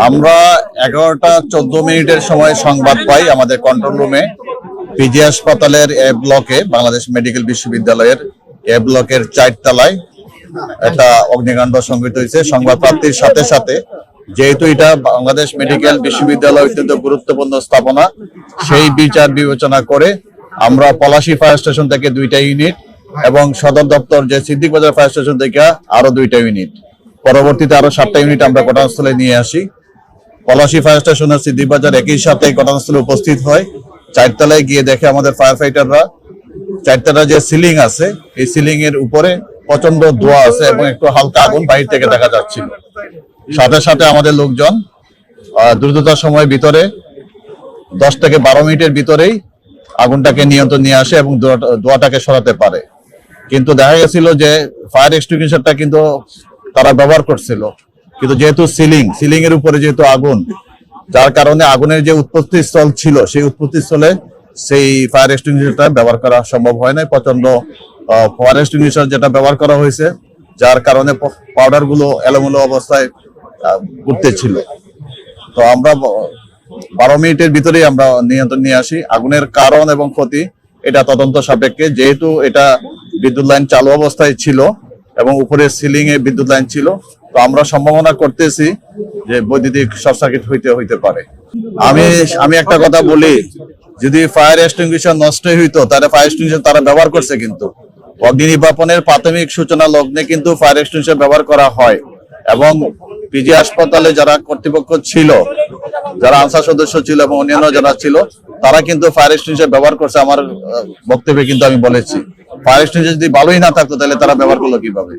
আমরা 11টা 14 মিনিটের সময় সংবাদ পাই আমাদের কন্ট্রোল রুমে পিজি হাসপাতালের এ ব্লকে বাংলাদেশ মেডিকেল বিশ্ববিদ্যালয়ের এ ব্লকের 4 তলায় একটা অগ্নিকাণ্ড সংঘটিত হয়েছে। সংবাদ প্রাপ্তির সাথে সাথে যেহেতু এটা বাংলাদেশ মেডিকেল বিশ্ববিদ্যালয় অত্যন্ত গুরুত্বপূর্ণ স্থাপনা, সেই বিচার বিবেচনা করে আমরা পলাশী ফায়ার স্টেশন থেকে 2টা ইউনিট এবং সদর দপ্তর যে সিদ্দিক বাজার ফায়ার স্টেশন থেকে আরো 2টা ইউনিট, পরবর্তীতে আরো 7টা ইউনিট আমরা ঘটনাস্থলে নিয়ে আসি। পলাশী ফায়ার স্টেশন আর সিদ্দিক বাজার একই সাথে ঘটনাস্থলে উপস্থিত হয়। 4 তলায় গিয়ে দেখে আমাদের ফায়ার ফাইটাররা 4 তলায় যে সিলিং আছে এই সিলিং এর উপরে প্রচন্ড ধোঁয়া আছে এবং একটু হালকা আগুন বাইরে থেকে দেখা যাচ্ছিল। সাথে সাথে আমাদের লোকজন দ্রুততার সময় ভিতরে 10 থেকে 12 মিনিটের ভিতরেই আগুনটাকে নিয়ন্ত্রণ নিয়ে আসে এবং ধোঁয়াটাকে সরাতে পারে। কিন্তু দেখা গেছিল যে ফায়ার এক্সটিংগুইশারটা কিন্তু তারা ব্যবহার করছিল, কিন্তু যেহেতু সিলিং এর উপরে যেহেতু আগুন, যার কারণে আগুনের যে উৎপত্তি স্থল ছিল সেই উৎপত্তি স্থলে সেই ফায়ার এক্সটিংগুইশারটা ব্যবহার করা সম্ভব হয় না। প্রচন্ড ফায়ার এক্সটিংগুইশার যেটা ব্যবহার করা হয়েছে, যার কারণে পাউডার গুলো এলোমেলো অবস্থায় ঘুরতেছিল। তো আমরা 12 মিনিটের ভিতরেই আমরা নিয়ন্ত্রণ নিয়ে আসি। আগুনের কারণ এবং ক্ষতি এটা তদন্ত সাপেক্ষে, যেহেতু এটা বিদ্যুৎ লাইন চালু অবস্থায় ছিল এবং উপরে সিলিং এ বিদ্যুৎ লাইন ছিল, তো আমরা সম্ভাবনা করতেছি যে বৈদ্যুতিক শর্ট সার্কিট হইতে পারে। আমি একটা কথা বলি, যদি ফায়ার এক্সটিংগুইশার নষ্ট হইতো তাহলে ফায়ার এক্সটিংগুইশার তারা ব্যবহার করছে, কিন্তু অগ্নি নির্বাপনের প্রাথমিক সূচনা লগ্নে কিন্তু ফায়ার এক্সটিংগুইশার ব্যবহার করা হয় এবং পিজি হাসপাতালে যারা কর্তৃপক্ষ ছিল, যারা আনসার সদস্য ছিল এবং অন্যান্য যারা ছিল, তারা কিন্তু ফায়ার এক্সটিংগুইশার ব্যবহার করছে। আমার বক্তব্যে কিন্তু আমি বলেছি, ফায়ার এক্সটিংগুইশার যদি ভালোই না থাকতো তাহলে তারা ব্যবহার করলো কিভাবে।